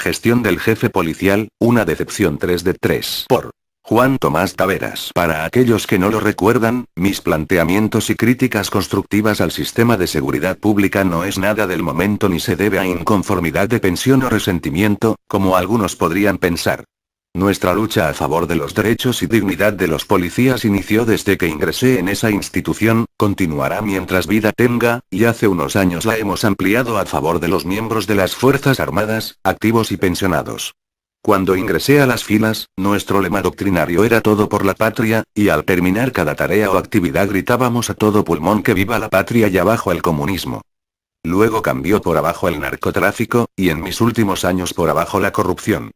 Gestión del jefe policial, una decepción 3 de 3. Por Juan Tomás Taveras. Para aquellos que no lo recuerdan, mis planteamientos y críticas constructivas al sistema de seguridad pública no es nada del momento ni se debe a inconformidad de pensión o resentimiento, como algunos podrían pensar. Nuestra lucha a favor de los derechos y dignidad de los policías inició desde que ingresé en esa institución, continuará mientras vida tenga, y hace unos años la hemos ampliado a favor de los miembros de las Fuerzas Armadas, activos y pensionados. Cuando ingresé a las filas, nuestro lema doctrinario era todo por la patria, y al terminar cada tarea o actividad gritábamos a todo pulmón que viva la patria y abajo el comunismo. Luego cambió por abajo el narcotráfico, y en mis últimos años por abajo la corrupción.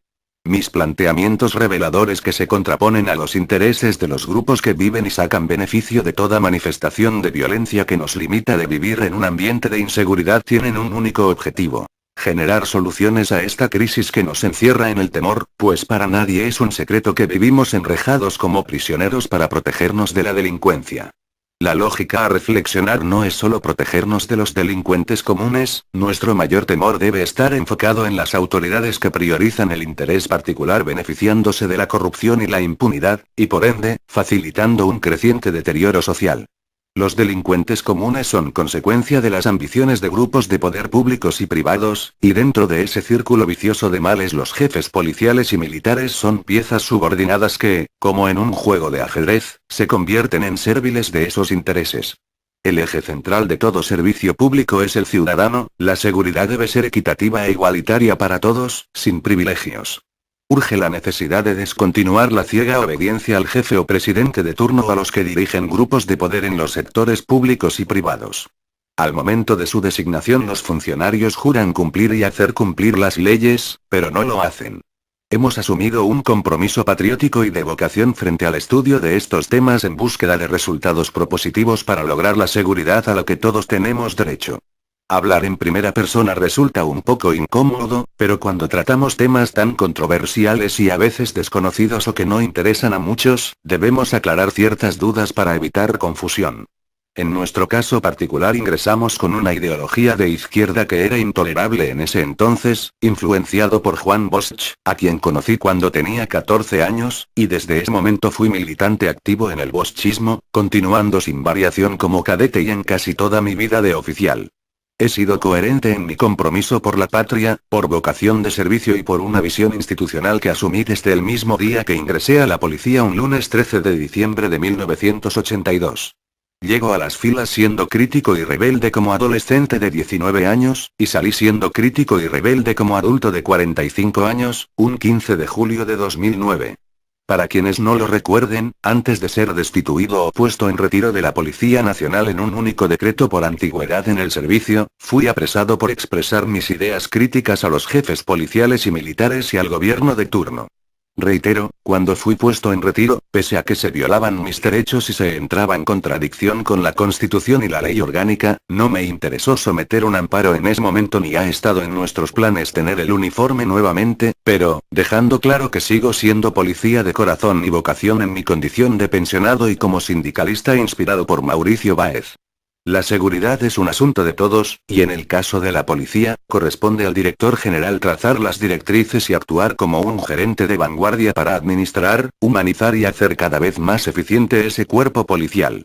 Mis planteamientos reveladores que se contraponen a los intereses de los grupos que viven y sacan beneficio de toda manifestación de violencia que nos limita de vivir en un ambiente de inseguridad tienen un único objetivo: generar soluciones a esta crisis que nos encierra en el temor, pues para nadie es un secreto que vivimos enrejados como prisioneros para protegernos de la delincuencia. La lógica a reflexionar no es solo protegernos de los delincuentes comunes, nuestro mayor temor debe estar enfocado en las autoridades que priorizan el interés particular beneficiándose de la corrupción y la impunidad, y por ende, facilitando un creciente deterioro social. Los delincuentes comunes son consecuencia de las ambiciones de grupos de poder públicos y privados, y dentro de ese círculo vicioso de males los jefes policiales y militares son piezas subordinadas que, como en un juego de ajedrez, se convierten en serviles de esos intereses. El eje central de todo servicio público es el ciudadano, la seguridad debe ser equitativa e igualitaria para todos, sin privilegios. Urge la necesidad de descontinuar la ciega obediencia al jefe o presidente de turno a los que dirigen grupos de poder en los sectores públicos y privados. Al momento de su designación los funcionarios juran cumplir y hacer cumplir las leyes, pero no lo hacen. Hemos asumido un compromiso patriótico y de vocación frente al estudio de estos temas en búsqueda de resultados propositivos para lograr la seguridad a la que todos tenemos derecho. Hablar en primera persona resulta un poco incómodo, pero cuando tratamos temas tan controversiales y a veces desconocidos o que no interesan a muchos, debemos aclarar ciertas dudas para evitar confusión. En nuestro caso particular ingresamos con una ideología de izquierda que era intolerable en ese entonces, influenciado por Juan Bosch, a quien conocí cuando tenía 14 años, y desde ese momento fui militante activo en el boschismo, continuando sin variación como cadete y en casi toda mi vida de oficial. He sido coherente en mi compromiso por la patria, por vocación de servicio y por una visión institucional que asumí desde el mismo día que ingresé a la policía un lunes 13 de diciembre de 1982. Llego a las filas siendo crítico y rebelde como adolescente de 19 años, y salí siendo crítico y rebelde como adulto de 45 años, un 15 de julio de 2009. Para quienes no lo recuerden, antes de ser destituido o puesto en retiro de la Policía Nacional en un único decreto por antigüedad en el servicio, fui apresado por expresar mis ideas críticas a los jefes policiales y militares y al gobierno de turno. Reitero, cuando fui puesto en retiro, pese a que se violaban mis derechos y se entraba en contradicción con la Constitución y la ley orgánica, no me interesó someter un amparo en ese momento ni ha estado en nuestros planes tener el uniforme nuevamente, pero, dejando claro que sigo siendo policía de corazón y vocación en mi condición de pensionado y como sindicalista inspirado por Mauricio Báez. La seguridad es un asunto de todos, y en el caso de la policía, corresponde al director general trazar las directrices y actuar como un gerente de vanguardia para administrar, humanizar y hacer cada vez más eficiente ese cuerpo policial.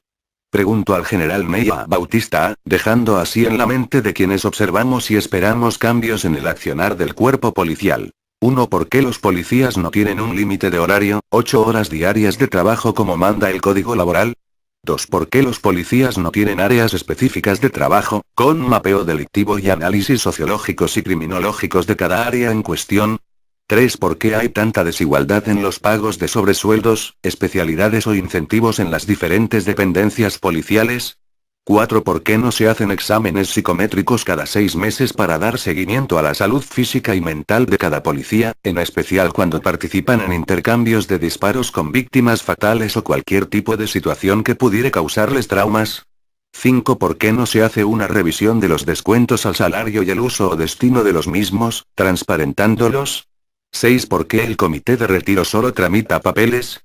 Pregunto al general Meia Bautista, dejando así en la mente de quienes observamos y esperamos cambios en el accionar del cuerpo policial. 1. ¿Por qué los policías no tienen un límite de horario, 8 horas diarias de trabajo como manda el Código Laboral? 2. ¿Por qué los policías no tienen áreas específicas de trabajo, con mapeo delictivo y análisis sociológicos y criminológicos de cada área en cuestión? 3. ¿Por qué hay tanta desigualdad en los pagos de sobresueldos, especialidades o incentivos en las diferentes dependencias policiales? 4. ¿Por qué no se hacen exámenes psicométricos cada 6 meses para dar seguimiento a la salud física y mental de cada policía, en especial cuando participan en intercambios de disparos con víctimas fatales o cualquier tipo de situación que pudiera causarles traumas? 5. ¿Por qué no se hace una revisión de los descuentos al salario y el uso o destino de los mismos, transparentándolos? 6. ¿Por qué el comité de retiro solo tramita papeles?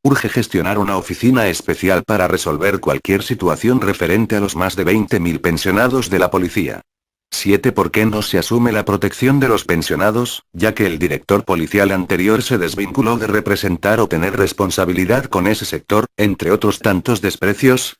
Urge gestionar una oficina especial para resolver cualquier situación referente a los más de 20.000 pensionados de la policía. 7. ¿Por qué no se asume la protección de los pensionados, ya que el director policial anterior se desvinculó de representar o tener responsabilidad con ese sector, entre otros tantos desprecios?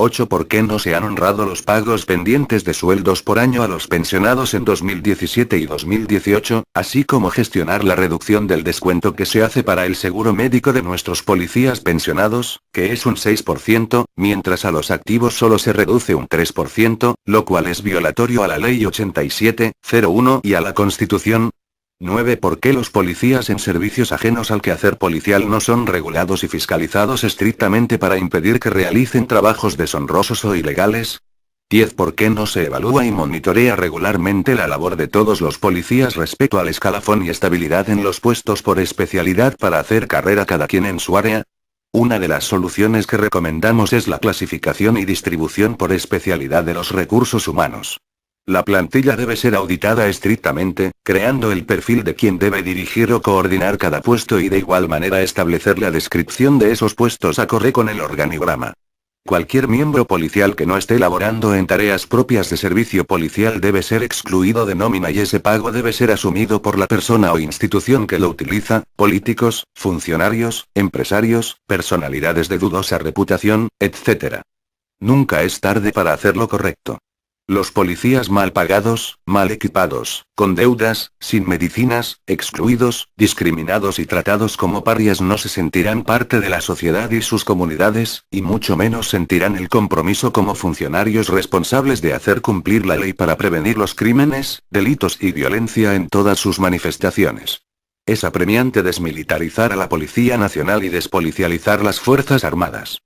8. ¿Por qué no se han honrado los pagos pendientes de sueldos por año a los pensionados en 2017 y 2018, así como gestionar la reducción del descuento que se hace para el seguro médico de nuestros policías pensionados, que es un 6%, mientras a los activos solo se reduce un 3%, lo cual es violatorio a la Ley 87-01 y a la Constitución? 9. ¿Por qué los policías en servicios ajenos al quehacer policial no son regulados y fiscalizados estrictamente para impedir que realicen trabajos deshonrosos o ilegales? 10. ¿Por qué no se evalúa y monitorea regularmente la labor de todos los policías respecto al escalafón y estabilidad en los puestos por especialidad para hacer carrera cada quien en su área? Una de las soluciones que recomendamos es la clasificación y distribución por especialidad de los recursos humanos. La plantilla debe ser auditada estrictamente, creando el perfil de quien debe dirigir o coordinar cada puesto y de igual manera establecer la descripción de esos puestos acorde con el organigrama. Cualquier miembro policial que no esté laborando en tareas propias de servicio policial debe ser excluido de nómina y ese pago debe ser asumido por la persona o institución que lo utiliza, políticos, funcionarios, empresarios, personalidades de dudosa reputación, etc. Nunca es tarde para hacer lo correcto. Los policías mal pagados, mal equipados, con deudas, sin medicinas, excluidos, discriminados y tratados como parias no se sentirán parte de la sociedad y sus comunidades, y mucho menos sentirán el compromiso como funcionarios responsables de hacer cumplir la ley para prevenir los crímenes, delitos y violencia en todas sus manifestaciones. Es apremiante desmilitarizar a la Policía Nacional y despolicializar las Fuerzas Armadas.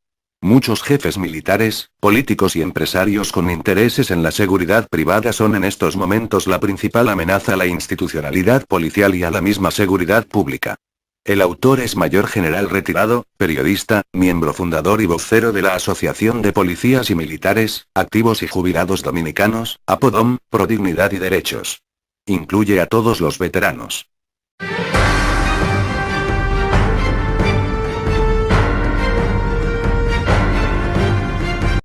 Muchos jefes militares, políticos y empresarios con intereses en la seguridad privada son en estos momentos la principal amenaza a la institucionalidad policial y a la misma seguridad pública. El autor es mayor general retirado, periodista, miembro fundador y vocero de la Asociación de Policías y Militares, Activos y Jubilados Dominicanos, APODOM, Pro Dignidad y Derechos. Incluye a todos los veteranos.